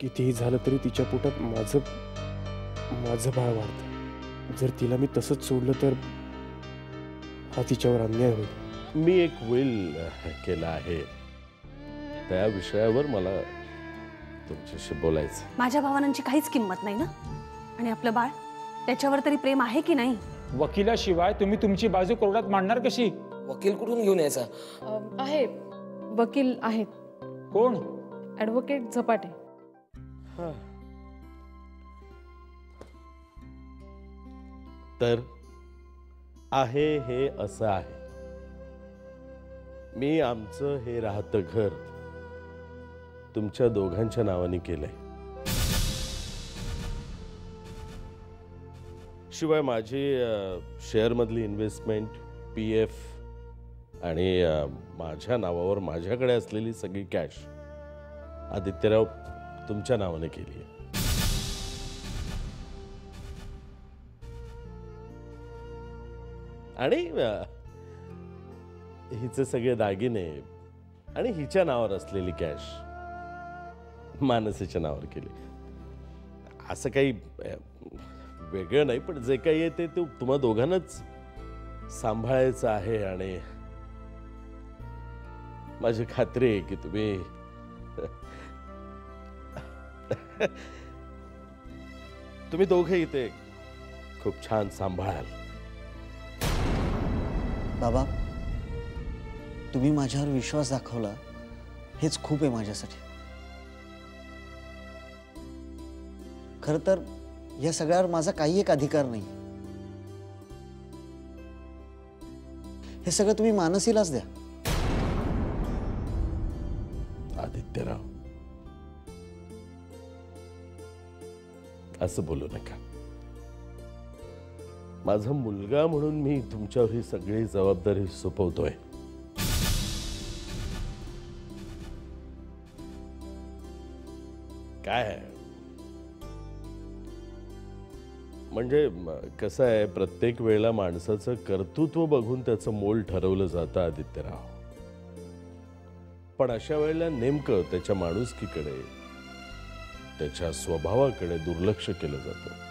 कितीही झालं तरी तिच्या पोटात माझं बाळ वाढतं. जर तिला मी तसंच सोडलं तर हा तिच्यावर अन्याय होईल. मी एक विल केला आहे, त्या विषयावर मला तुमच्याशी बोलायचं. माझ्या भावनांची काहीच किंमत नाही ना? आणि आपलं बाळ, त्याच्यावर तरी प्रेम आहे की नाही? वकिलाशिवाय तुम्ही तुमची बाजू कोर्टात मांडणार कशी? वकील कुठून घेऊन यायचा? आहे, वकील आहेत. कोण? ॲडव्होकेट झपाटे. तर आहे हे असं आहे, मी आमचं हे राहतं घर तुमच्या दोघांच्या नावाने केलंय. शिवाय माझी शेअर मधली इन्व्हेस्टमेंट, PF आणि माझ्या नावावर माझ्याकडे असलेली सगळी कॅश आदित्यराव तुमच्या नावाने केली आहे. आणि हिचे सगळे दागिने आणि हिच्या नावावर असलेली कॅश मानसीच्या नावावर केली. असं काही वेगळं नाही, पण जे काही आहे ते तुम्हा दोघांनाच सांभाळायचं आहे. आणि माझी खात्री आहे की तुम्ही तुम्ही दोघे इथे खूप छान सांभाळाल. बाबा, तुम्ही माझ्यावर विश्वास दाखवला हेच खूप आहे माझ्यासाठी. खरं तर या सगळ्यावर माझा काही एक अधिकार नाही. हे सगळं तुम्ही मानसीलाच द्या. आदित्यराव, असं बोलू नका. माझा मुलगा म्हणून मी तुमच्यावर ही सगळी जबाबदारी सोपवतोय. काय म्हणजे कसं आहे, प्रत्येक वेळेला माणसाचं कर्तृत्व बघून त्याचं मोल ठरवलं जातं आदित्यराव. पण अशा वेळेला नेमकं त्याच्या माणुसकीकडे, त्याच्या स्वभावाकडे दुर्लक्ष केलं जातं.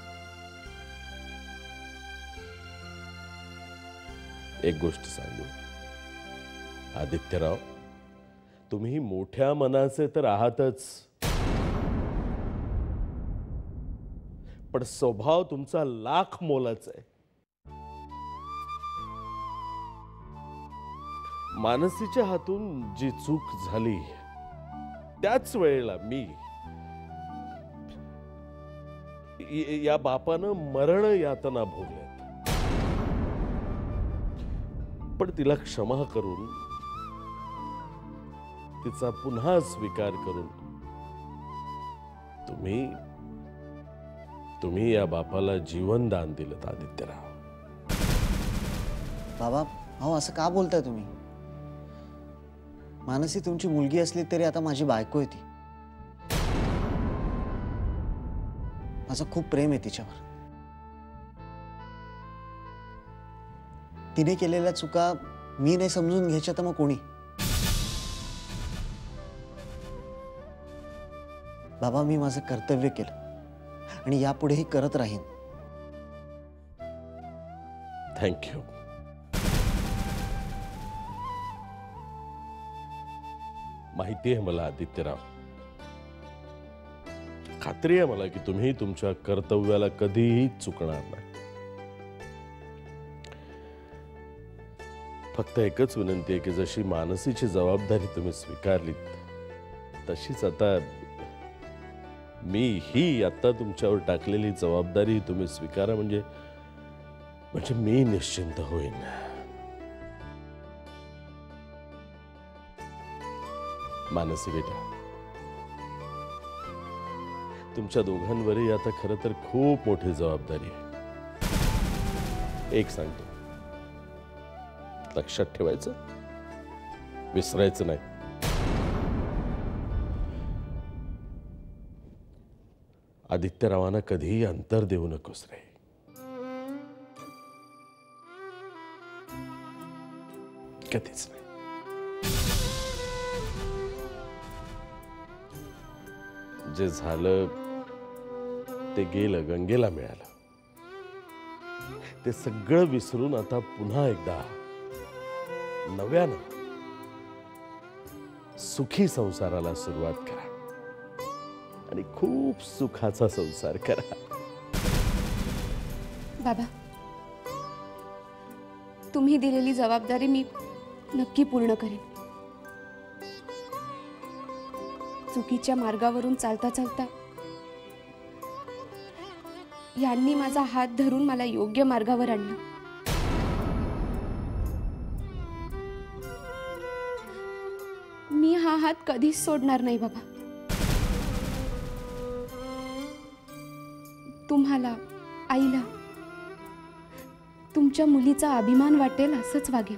एक गोष्ट सांगू आदित्यराव, तुम्ही मोठ्या मनाचे तर आहातच, पण स्वभाव तुमचा लाख मोलाचा आहे. मानसीच्या हातून जी चूक झाली त्याच वेळेला मी या बापानं मरण यातना भोगल्यात. पण तिला क्षमा करून, तिचा पुन्हा स्वीकार करून तुम्ही या बापाला जीवन दान दिलं आदित्यराव. बाबा, अहो असं का बोलताय तुम्ही? मानसी तुमची मुलगी असली तरी आता माझी बायको आहे ती. माझं खूप प्रेम आहे तिच्यावर. तिने केलेल्या चुका मी नाही समजून घ्यायच्या तर मग कोणी? बाबा, मी माझं कर्तव्य केलं आणि यापुढेही करत राहीन. थँक्यू. माहिती आहे मला आदित्यराव, खात्री आहे मला की तुम्ही तुमच्या कर्तव्याला कधीही चुकणार नाही. फक्त एकच विनंती आहे की जशी मानसीची जबाबदारी तुम्ही स्वीकारलीत तशीच आता मी आता तुमच्यावर टाकलेली जबाबदारी तुम्ही स्वीकारा. म्हणजे मी निश्चिंत होईन. मानसी बेटा, तुमच्या दोघांवरही आता खरं तर खूप मोठी जबाबदारी आहे. एक सांगतो, लक्षात ठेवायचं, विसरायचं नाही. आदित्यरावांना कधीही अंतर देऊ नकोस रे. कधीच नाही. जे झालं ते गेलं, गंगेला मिळालं. ते सगळं विसरून आता पुन्हा एकदा नव्यानं सुखी संसाराला सुरुवात करा आणि खूप सुखाचा संसार करा. बाबा, तुम्ही दिलेली जबाबदारी मी नक्की पूर्ण करेन. चुकीच्या मार्गावरून चालता चालता यांनी माझा हात धरून मला योग्य मार्गावर आणलं. मी हा हात कधीच सोडणार नाही बाबा. तुम्हाला, आईला, तुमच्या मुलीचा अभिमान वाटेल असंच वागेन.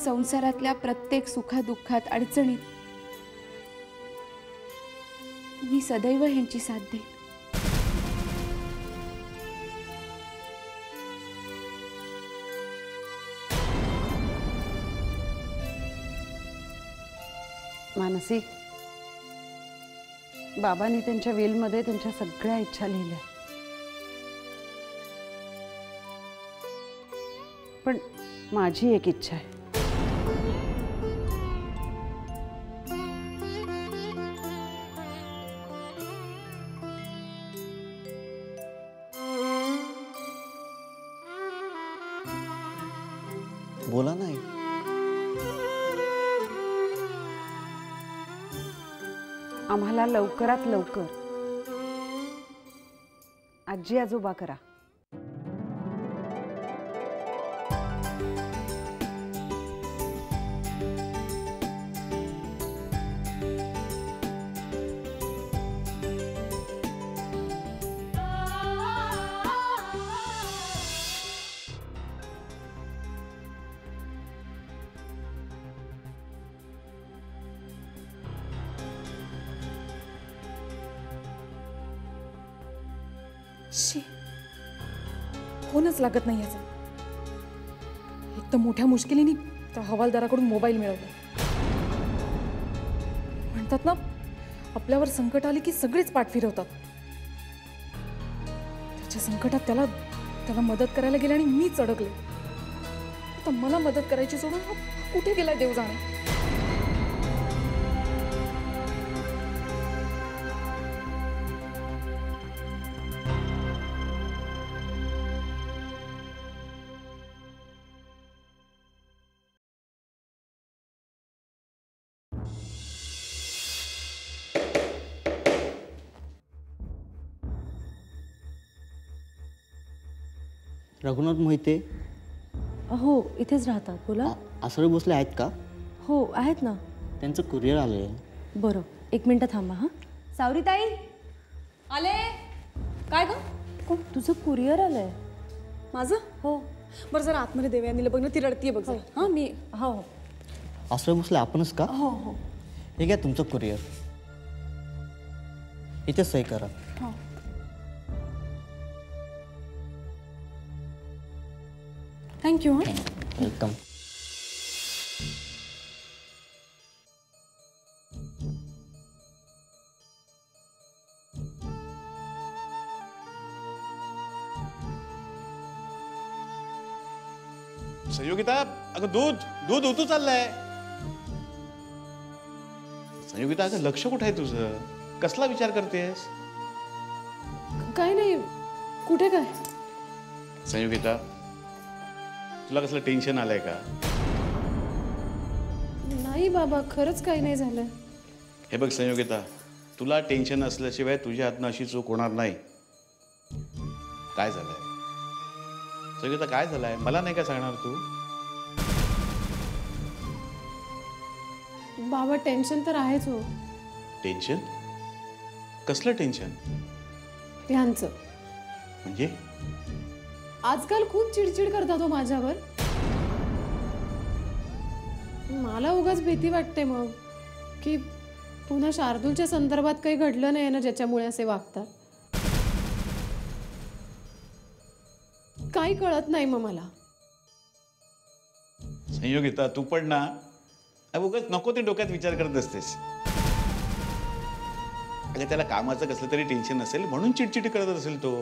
संसारातल्या प्रत्येक सुखादुःखात, अडचणीत मी सदैव ह्यांची साथ देईन. मानसी, बाबांनी त्यांच्या विलमध्ये त्यांच्या सगळ्या इच्छा लिहिल्या, पण माझी एक इच्छा आहे. बोला नाही. आम्हाला लवकरात लवकर आजी आजोबा करा. शी, फोनच लागत नाही याचा. एक तर मोठ्या मुश्किलीने त्या हवालदाराकडून मोबाईल मिळवला. म्हणतात ना, आपल्यावर संकट आले की सगळेच पाठ फिरवतात. त्याच्या संकटात त्याला मदत करायला गेले आणि मीच अडकले. आता मला मदत करायची सोडून हा कुठे गेला देव जाणे. रघुनाथ मोहिते हो, इथेच राहतात. बोला. आसरे भोसले आहेत का? हो, आहेत ना. त्यांचं कुरिअर आलंय. बरं, 1 मिनिट थांबा. हां, सावरीताई आले. काय ग? कोण? तुझं कुरिअर आलंय. माझं? हो. बरं, जरा आतमध्ये देवयानीला बघ ना, ती रडतीये बघ. हां, मी हो. आसरे भोसले आपणच का? हो हो. हे घ्या तुमचं कुरिअर. इथे सही करा. हो. थँक्यू. हां, वेलकम. संयोगिता, अगं दूध दूध उतू चाललंय. संयोगिता, अगं लक्ष कुठं आहे तुझं? कसला विचार करतेस? काय नाही. कुठे काय? संयोगिता, तुला कसलं टेन्शन आलंय का? नाही बाबा, खरंच काही नाही झालं. हे बघ संयोगिता, तुला टेन्शन असल्याशिवाय तुझ्या हातनं अशी चूक होणार नाही. काय झालंय संयोगिता? काय झालंय? मला नाही काय सांगणार तू? बाबा, टेन्शन तर आहेच हो. टेन्शन? कसलं टेन्शन? ह्यांचं. म्हणजे? आजकाल खूप चिडचिड करतात हो माझ्यावर. मला उगाच भीती वाटते मग की पुन्हा शार्दूलच्या संदर्भात काही घडलं नाही ना ज्याच्यामुळे असे वागतात. काही कळत नाही मग मला. संयोगिता, तू पण ना उगाच नको ते डोक्यात विचार करत असतेस. अगं त्याला कामाचं कसलं तरी टेन्शन असेल म्हणून चिडचिड करत असेल तो.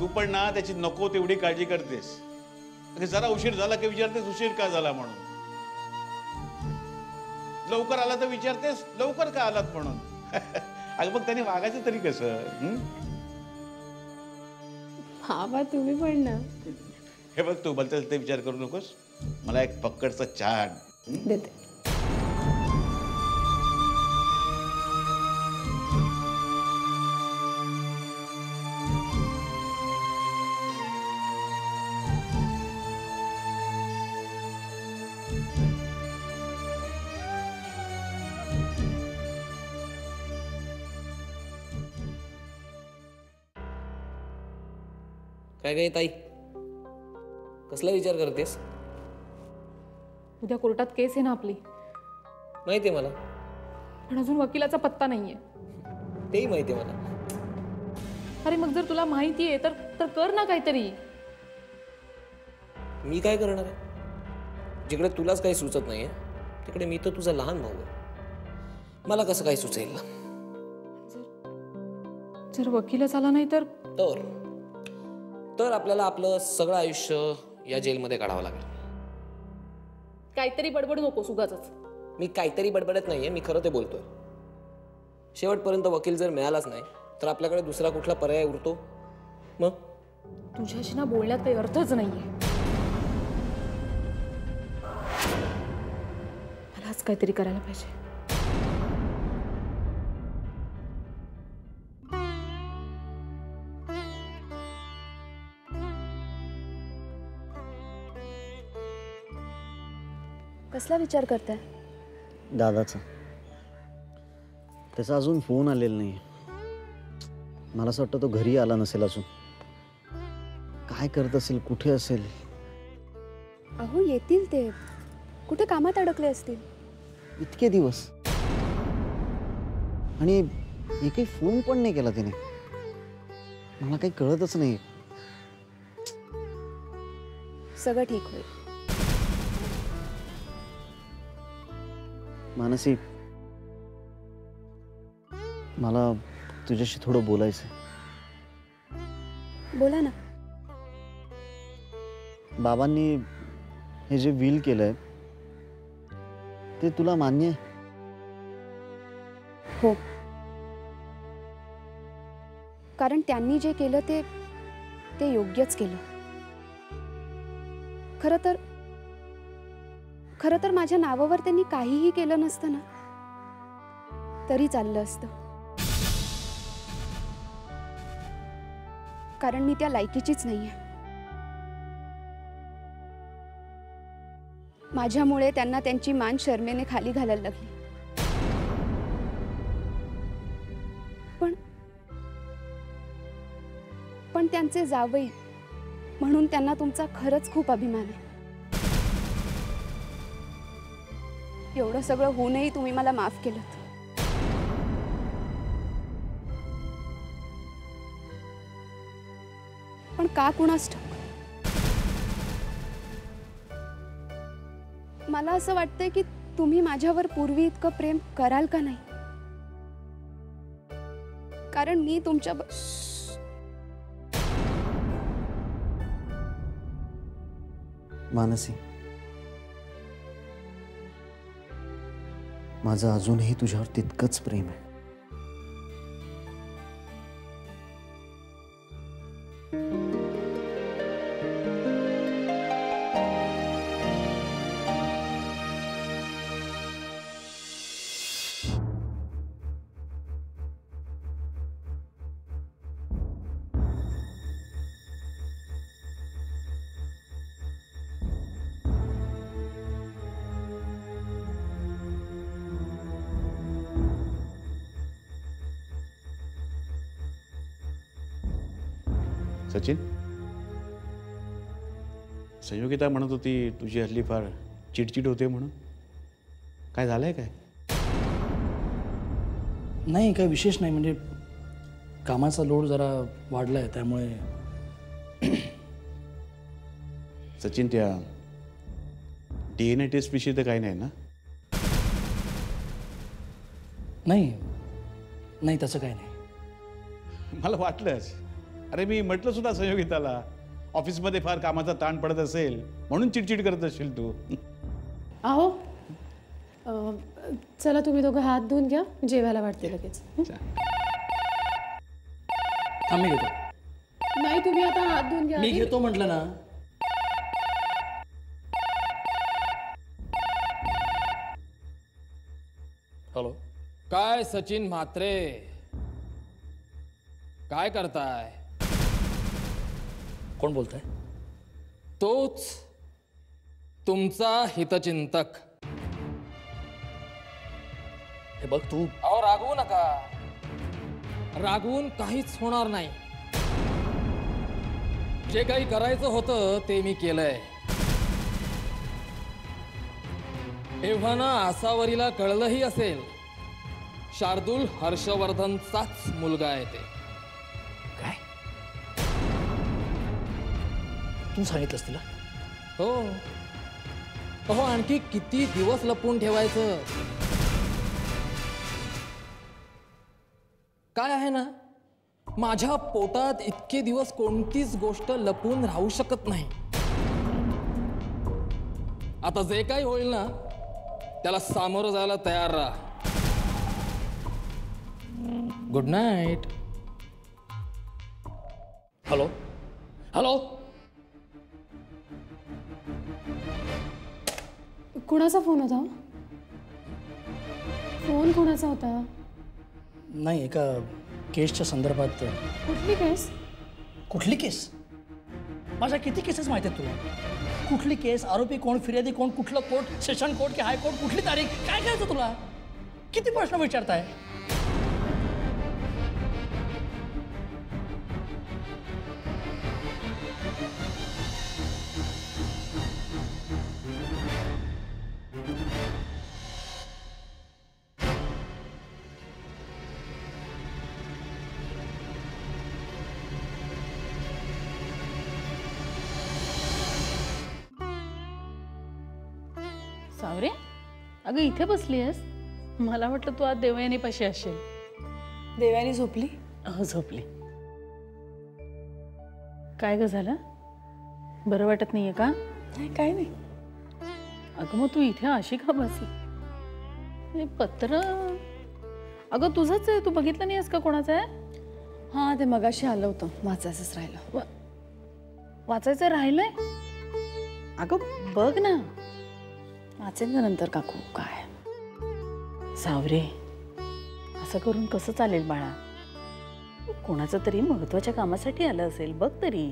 तू पण ना त्याची नको तेवढी काळजी करतेस. अगं जरा उशीर झाला की विचारतेस उशीर का झाला म्हणून. लवकर आला तर विचारतेस लवकर का आलात म्हणून. अगं मग त्याने वागायचं तरी कसं. बाबा तुम्ही पण ना. हे बघ तू बोलतेस ते विचार करू नकोस. मला एक पक्कडचा चहा आण. देते. काय काय ताई, कसला विचार करतेस? उद्या कोर्टात केस आहे ना आपली. माहिती आहे मला. पण अजून वकिलाचा पत्ता नाहीये. तेही माहिती आहे मला. अरे मग जर तुला माहिती आहे तर कर ना काहीतरी. मी काय करणार आहे? जिकडे तुलाच काही सुचत नाहीये तिकडे मी तर तुझा लहान भाऊ आहे. मला कसं काही सुचेल? जर वकीलच आला नाही तर तर आपल्याला आपलं सगळं आयुष्य या जेलमध्ये काढावं लागेल. काहीतरी बडबड नको उगाचच. मी काहीतरी बडबडत नाहीये, मी खरं ते बोलतोय. शेवटपर्यंत वकील जर मिळालाच नाही तर आपल्याकडे दुसरा कुठला पर्याय उरतो? मग तुझ्याशी ना बोलण्यात काही अर्थच नाहीये. मलाच काहीतरी करायला पाहिजे. कसला विचार करताय? दादाचा. त्याचा अजून फोन आलेला नाही. मला असं वाटतं तो घरी आला नसेल अजून. काय करत असेल, कुठे असेल? अहो येतील ते. कुठे कामात अडकले असतील. इतके दिवस आणि एकही फोन पण नाही केला तिने. मला काही कळतच नाही. सगळं ठीक होईल. मानसी, मला तुझ्याशी थोडं बोलायचं. बोला ना. बाबांनी हे जे विल केलंय ते तुला मान्य आहे? हो. कारण त्यांनी जे केलं ते योग्यच केलं. खरं तर माझ्या नावावर त्यांनी काहीही केलं नसतं ना तरी चाललं असतं. कारण मी त्या लायकीचीच नाहीये. माझ्यामुळे त्यांना त्यांची मान शरमेने खाली घालायला लागली. पण त्यांचे जावई म्हणून त्यांना तुमचा खरंच खूप अभिमान आहे. एवढं सगळं होऊनही तुम्ही मला माफ केलं. पण का कुणास ठाऊक मला असं वाटतंय की तुम्ही माझ्यावर पूर्वी इतकं प्रेम कराल का नाही. कारण मी तुमच्या मानसी, माझं अजूनही तुझ्यावर तितकंच प्रेम आहे. सचिन, संयोगिता म्हणत होती तुझी हल्ली फार चिडचिड होते म्हणून. काय झालंय काय? नाही, काही विशेष नाही. म्हणजे कामाचा लोड जरा वाढला आहे त्यामुळे. सचिन, त्या DNA टेस्ट विषयी तर काही नाही ना? नाही नाही तसं काही नाही. मला वाटलंच. अरे मी म्हटलं सुद्धा संयोगिताला, ऑफिसमध्ये फार कामाचा ताण पडत असेल म्हणून चिडचिड करत असशील तू. आहो चला तुम्ही दोघं हात धुवून घ्या, जेवायला वाटते लगेच. मी घेतो. नाही तुम्ही आता हात धुवून घ्या. मी घेतो म्हटलं ना. हॅलो. काय सचिन म्हात्रे, काय करताय? कोण बोलताय? तोच तुमचा हितचिंतक. हे बघ तू. अहो रागवू नका. रागवून काहीच होणार नाही. जे काही करायचं होतं ते मी केलंय. एव्हाना आसावरीला कळलंही असेल, शार्दूल हर्षवर्धनचाच मुलगा आहे ते. काय तू सांगितलंस तिला? हो. अहो आणखी किती दिवस लपवून ठेवायचं? काय आहे ना, माझ्या पोटात इतके दिवस कोणतीच गोष्ट लपून राहू शकत नाही. आता जे काही होईल ना त्याला सामोरं जायला तयार राहा. Good night. Hello hello. कोणाचा फोन होता? फोन कोणाचा होता? नाही, एका केसच्या संदर्भात. कुठली केस? कुठली केस? माझ्या किती केसेस माहिती आहेत तुला? कुठली केस, आरोपी कोण, फिर्यादी कोण, कुठलं कोर्ट, सेशन कोर्ट की हायकोर्ट, कुठली तारीख, काय करायचं तुला? किती प्रश्न विचारताय? सावरे, अगं इथे बसली आहेस? मला वाटलं तू आज देवयानी पाशी असेल. देवयानी झोपली? हो झोपली. काय ग झालं? बरं वाटत नाहीये का? नाही काय नाही. अगं मग तू इथे अशी का बसली? हे पत्र अगं तुझंच आहे, तू बघितलं नाहीस का कोणाचं आहे? हां ते मगाशी आलं होतं, वाचायचंच राहिलं. वाचायचं राहिलंय? अगं बघ ना. वाचेन का नंतर काकू. काय सावरे, असं करून कसं चालेल बाळा? कोणाचं तरी महत्वाच्या कामासाठी आलं असेल, बघ तरी.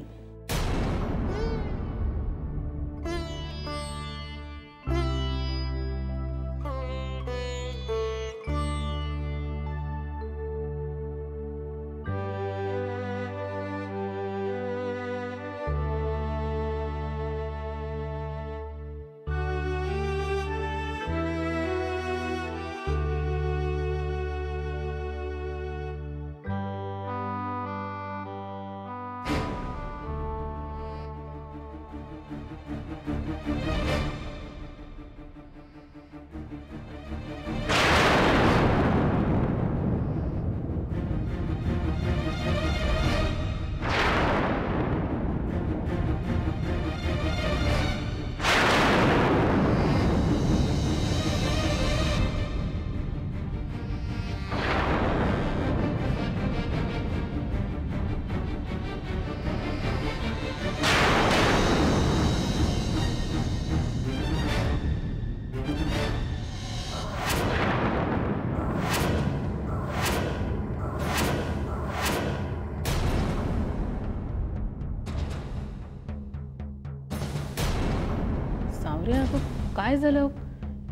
सावरे, अगं काय झालं?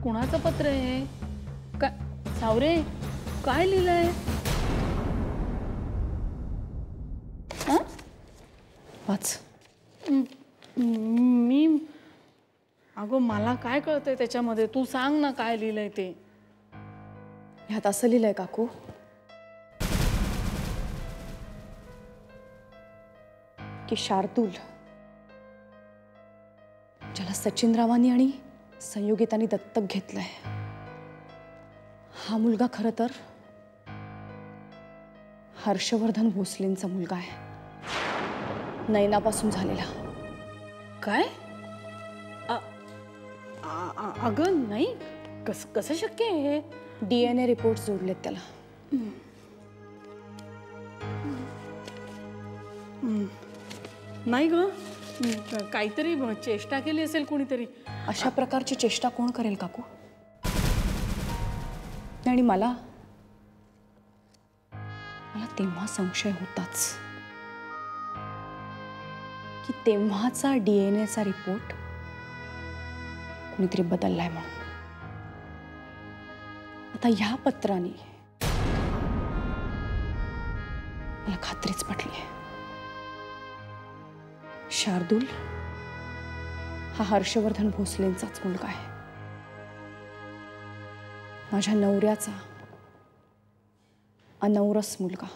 कुणाचं पत्र आहे? काय सावरे, काय लिहिलंय? वाच. मी अगं मला काय कळतंय त्याच्यामध्ये? तू सांग ना काय लिहिलंय ते. ह्यात असं लिहिलंय काकू की शार्दूल, ज्याला सचिन रावांनी आणि संयोगितांनी दत्तक घेतलंय, हा मुलगा खरं तर हर्षवर्धन भोसलेंचा मुलगा आहे, नयनापासून झालेला. काय? अगं नाही, कसं शक्य आहे हे? DNA रिपोर्ट जोडलेत त्याला. नाही ग, काहीतरी चेष्टा केली असेल कोणीतरी. अशा प्रकारची चेष्टा कोण करेल काकू? आणि मला तेव्हा संशय होताच की तेव्हाचा DNAचा रिपोर्ट कोणीतरी बदललाय म्हणून. आता ह्या पत्राने मला खात्रीच पटली आहे. शार्दूल हा हर्षवर्धन भोसलेंचाच मुलगा आहे, माझ्या नवऱ्याचा अनौरस मुलगा.